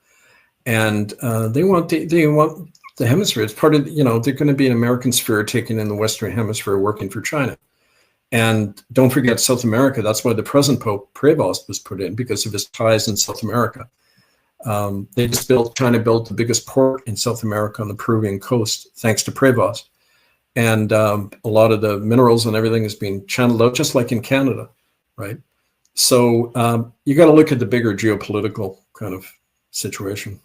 And they want the hemisphere. It's part of, they're going to be an American sphere taking in the Western Hemisphere, working for China. And don't forget South America. That's why the present Pope Prevost was put in, because of his ties in South America. China built the biggest port in South America on the Peruvian coast, thanks to Prevost. And a lot of the minerals and everything is being channeled out, just like in Canada, right? So you got to look at the bigger geopolitical kind of situation.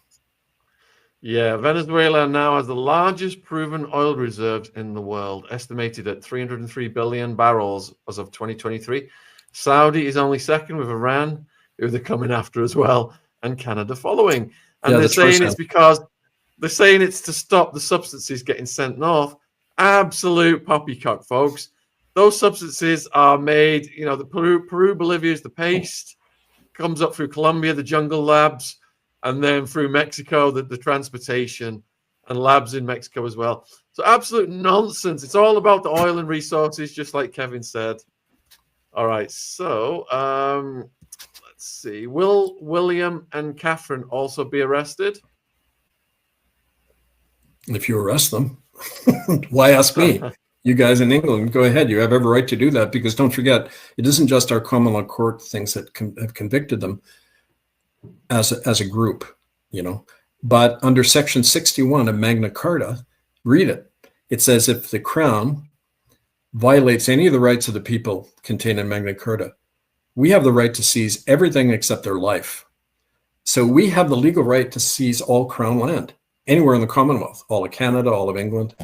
Yeah, Venezuela now has the largest proven oil reserves in the world, estimated at 303 billion barrels as of 2023. Saudi is only second, with Iran, who they're coming after as well, and Canada following. And they're saying it's because they're saying it's to stop the substances getting sent north. absolute poppycock, folks. Those substances are made, the Peru, Bolivia is the paste, comes up through Colombia, the jungle labs, and then through Mexico, the transportation and labs in Mexico as well. So absolute nonsense. It's all about the oil and resources, just like Kevin said. All right, so let's see. Will William and Catherine also be arrested? If you arrest them, why ask me? You guys in England, go ahead. You have every right to do that, because don't forget, it isn't just our common law court things that have convicted them as a group, But under Section 61 of Magna Carta, read it. It says if the Crown violates any of the rights of the people contained in Magna Carta, we have the right to seize everything except their life. So we have the legal right to seize all Crown land anywhere in the Commonwealth, all of Canada, all of England,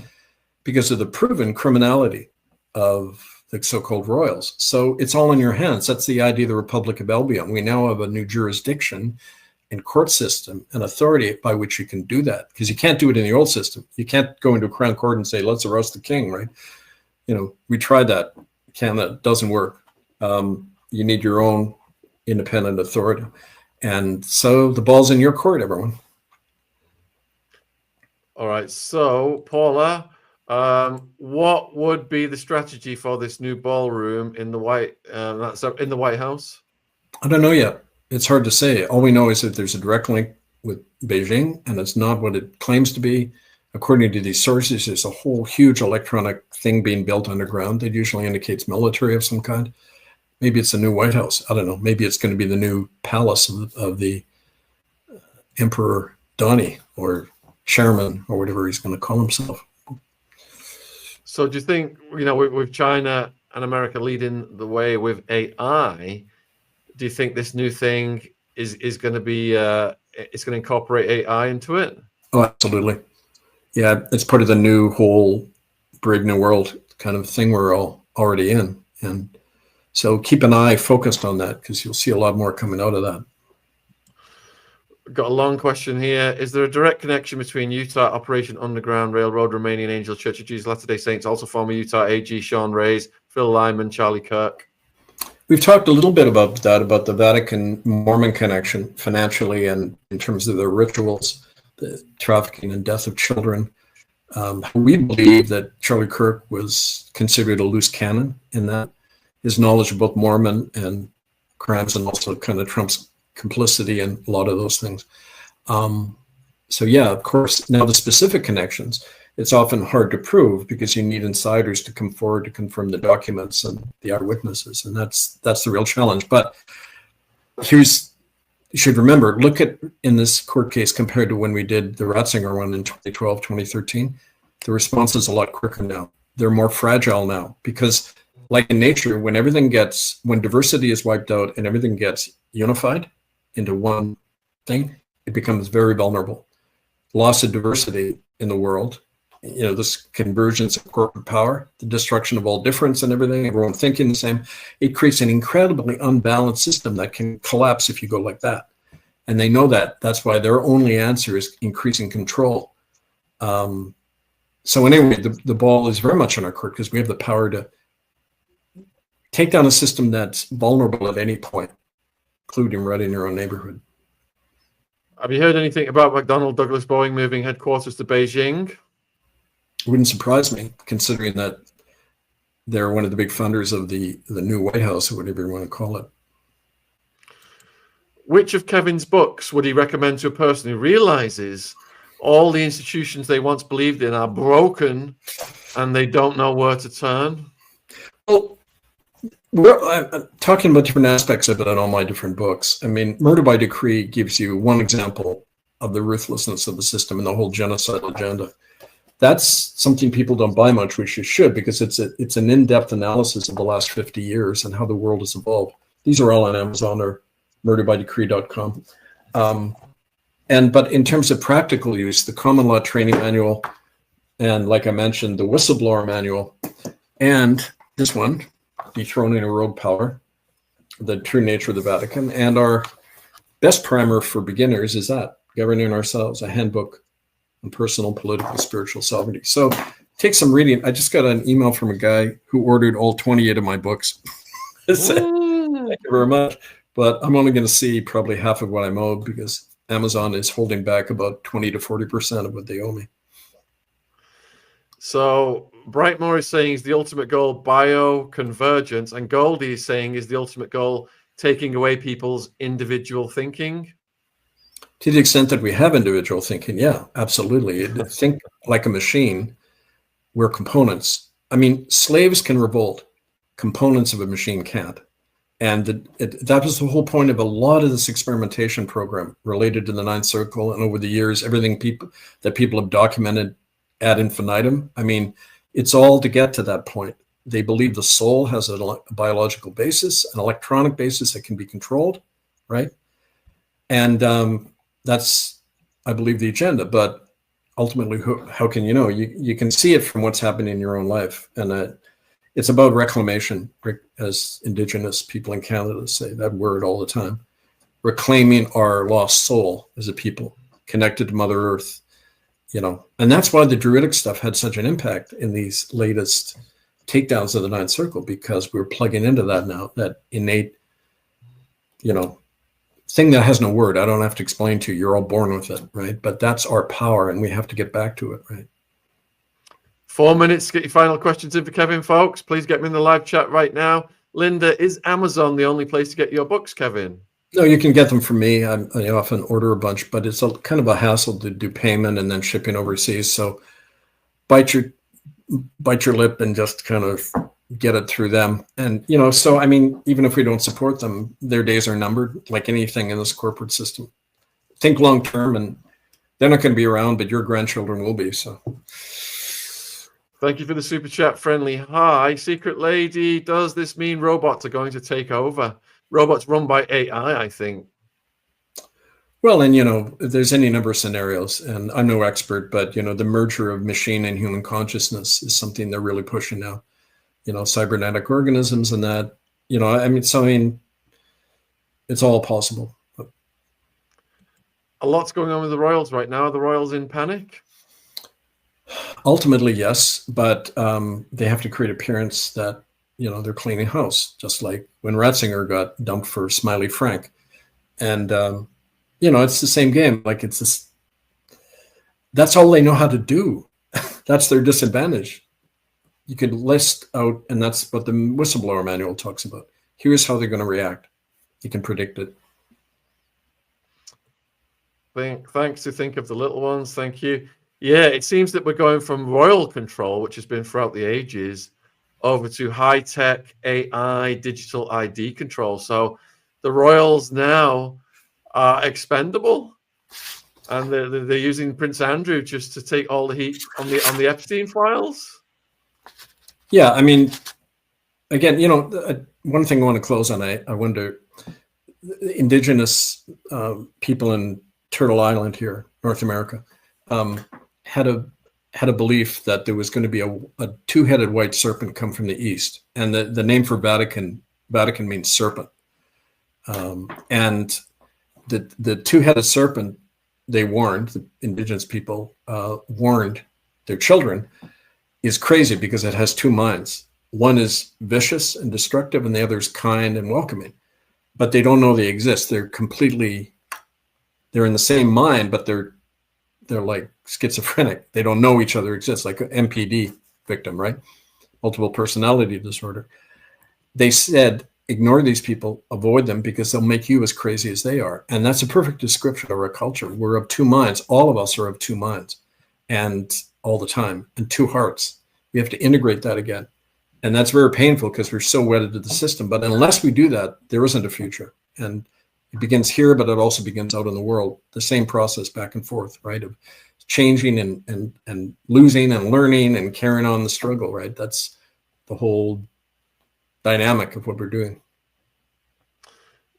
because of the proven criminality of the so-called royals. So it's all in your hands. That's the idea of the Republic of Albion. We now have a new jurisdiction and court system and authority by which you can do that, because you can't do it in the old system. You can't go into a Crown Court and say, let's arrest the king, right? We tried that. Canada doesn't work. You need your own independent authority. And so the ball's in your court, everyone. All right. So, Paula, what would be the strategy for this new ballroom in the White House? I don't know yet. It's hard to say. All we know is that there's a direct link with Beijing, and it's not what it claims to be. According to these sources, there's a whole huge electronic thing being built underground that usually indicates military of some kind. Maybe it's a new White House. I don't know. Maybe it's going to be the new palace of the Emperor Donnie or Chairman or whatever he's going to call himself. So do you think, with China and America leading the way with AI, do you think this new thing is going to be, it's going to incorporate AI into it? Oh, absolutely. Yeah, it's part of the new whole Brave New World kind of thing we're all already in. And so keep an eye focused on that, because you'll see a lot more coming out of that. Got a long question here. Is there a direct connection between Utah Operation Underground Railroad, Romanian Angel Church of Jesus Latter-day Saints, also former Utah AG Sean Reyes, Phil Lyman, Charlie Kirk? We've talked a little bit about that, about the Vatican Mormon connection financially and in terms of their rituals, the trafficking and death of children. We believe that Charlie Kirk was considered a loose cannon in that. His knowledge of both Mormon and crimes, and also kind of Trump's complicity in a lot of those things. So yeah, of course, now the specific connections, it's often hard to prove because you need insiders to come forward to confirm the documents and the eyewitnesses, and that's the real challenge. But you should remember, look at in this court case compared to when we did the Ratzinger one in 2012, 2013, the response is a lot quicker now. They're more fragile now because, like in nature, when diversity is wiped out and everything gets unified into one thing, it becomes very vulnerable. Loss of diversity in the world, this convergence of corporate power, the destruction of all difference and everything, everyone thinking the same, it creates an incredibly unbalanced system that can collapse if you go like that. And they know that. That's why their only answer is increasing control. So anyway, the ball is very much on our court because we have the power to take down a system that's vulnerable at any point, including right in your own neighborhood. Have you heard anything about McDonnell Douglas Boeing moving headquarters to Beijing? It wouldn't surprise me, considering that they're one of the big funders of the new White House, or whatever you want to call it. Which of Kevin's books would he recommend to a person who realizes all the institutions they once believed in are broken and they don't know where to turn? Well, I'm talking about different aspects of it in all my different books. I mean, Murder by Decree gives you one example of the ruthlessness of the system and the whole genocidal agenda. That's something people don't buy much, which you should, because it's an in-depth analysis of the last 50 years and how the world has evolved. These are all on Amazon or murderbydecree.com. But in terms of practical use, the common law training manual, and like I mentioned, the whistleblower manual, and this one, Dethroning a Rogue Power, the true nature of the Vatican, and our best primer for beginners is that, Governing Ourselves, a handbook on personal, political, spiritual sovereignty. So Take some reading. I just got an email from a guy who ordered all 28 of my books. Said, thank you very much. But I'm only going to see probably half of what I'm owed because Amazon is holding back about 20 to 40% of what they owe me. So Brightmore is saying is the ultimate goal bioconvergence, and Goldie is saying is the ultimate goal taking away people's individual thinking. To the extent that we have individual thinking, yeah, absolutely. Think like a machine. We're components. I mean, slaves can revolt. Components of a machine can't. And that was the whole point of a lot of this experimentation program related to the Ninth Circle. And over the years, everything that people have documented ad infinitum. I mean, it's all to get to that point. They believe the soul has a biological basis, an electronic basis that can be controlled, right? And that's, I believe, the agenda. But ultimately, how can you know? You can see it from what's happening in your own life. And it's about reclamation, as Indigenous people in Canada say that word all the time. Reclaiming our lost soul as a people, connected to Mother Earth, you know. And that's why the Druidic stuff had such an impact in these latest takedowns of the Ninth Circle, because we're plugging into that now, that innate, you know, thing that has no word. I don't have to explain to you. You're all born with it, right? But that's our power, and we have to get back to it, right? 4 minutes to get your final questions in for Kevin, folks. Please get me in the live chat right now. Linda, is Amazon the only place to get your books, Kevin? No, you can get them from me. I often order a bunch, but it's kind of a hassle to do payment and then shipping overseas. So bite your lip and just kind of get it through them. And, you know, so, I mean, even if we don't support them, their days are numbered, like anything in this corporate system. Think long term, and they're not going to be around, but your grandchildren will be. So thank you for the super chat, Friendly. Hi, Secret Lady. Does this mean robots are going to take over? Robots run by AI, I think. Well, and, you know, there's any number of scenarios, and I'm no expert, but, you know, the merger of machine and human consciousness is something they're really pushing now. You know, cybernetic organisms and that, you know, I mean, it's all possible. A lot's going on with the Royals right now. Are the Royals in panic? Ultimately, yes, but they have to create appearance that, you know, they're cleaning house, just like when Ratzinger got dumped for Smiley Frank. And, you know, it's the same game. Like, it's this, that's all they know how to do. That's their disadvantage. You could list out, and that's what the whistleblower manual talks about. Here's how they're going to react. You can predict it. Thanks to Think of the Little Ones. Thank you. Yeah, it seems that we're going from royal control, which has been throughout the ages, over to high-tech AI digital ID control. So the royals now are expendable, and they're using Prince Andrew just to take all the heat on the Epstein files. Yeah, I mean, again, you know, one thing I want to close on, I wonder, Indigenous people in Turtle Island here, North America, had a belief that there was going to be a two-headed white serpent come from the east, and the name for Vatican means serpent, and the two-headed serpent, they warned, the Indigenous people warned their children, is crazy because it has two minds. One is vicious and destructive, and the other is kind and welcoming. But they don't know they exist. They're in the same mind, but they're like schizophrenic. They don't know each other exists, like an MPD victim, right? Multiple personality disorder. They said, ignore these people, avoid them, because they'll make you as crazy as they are. And that's a perfect description of our culture. We're of two minds. All of us are of two minds, and all the time, and two hearts. We have to integrate that again. And that's very painful because we're so wedded to the system. But unless we do that, there isn't a future. And it begins here, but it also begins out in the world. The same process back and forth, right? Of changing and losing and learning and carrying on the struggle, right? That's the whole dynamic of what we're doing.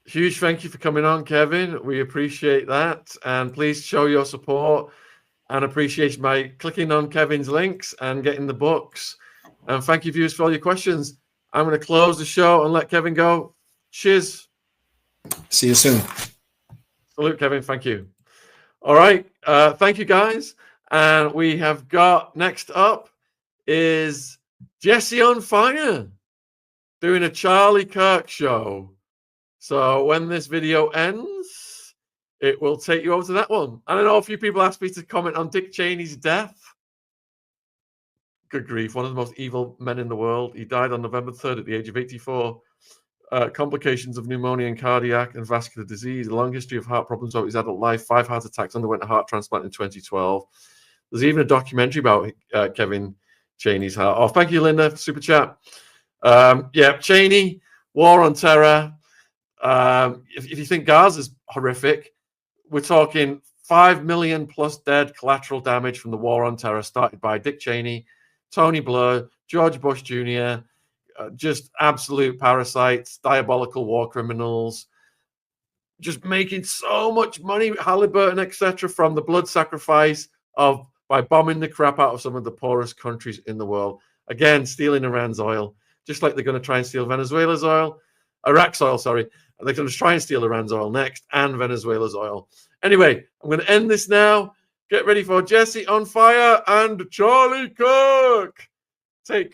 Huge thank you for coming on, Kevin. We appreciate that. And please show your support and appreciation by clicking on Kevin's links and getting the books. And thank you, viewers, for all your questions. I'm going to close the show and let Kevin go. Cheers. See you soon. Salute, Kevin. Thank you. All right. Thank you, guys. And we have got next up is Jesse on Fire doing a Charlie Kirk show. So when this video ends, it will take you over to that one. I don't know, a few people asked me to comment on Dick Cheney's death. Good grief, one of the most evil men in the world. He died on November 3rd at the age of 84. Complications of pneumonia and cardiac and vascular disease, a long history of heart problems over his adult life, 5 heart attacks, underwent a heart transplant in 2012. There's even a documentary about Kevin Cheney's heart. Oh, thank you, Linda, for super chat. Yeah, Cheney, War on Terror. If you think Gaza's horrific, we're talking 5 million plus dead, collateral damage from the War on Terror started by Dick Cheney, Tony Blair, George Bush Jr., just absolute parasites, diabolical war criminals, just making so much money, Halliburton, etc., from the blood sacrifice of by bombing the crap out of some of the poorest countries in the world. Again, stealing Iran's oil, just like they're going to try and steal Venezuela's oil, Iraq's oil, sorry. They're going to try and steal Iran's oil next and Venezuela's oil. Anyway, I'm going to end this now. Get ready for Jesse on Fire and Charlie Kirk. Take care.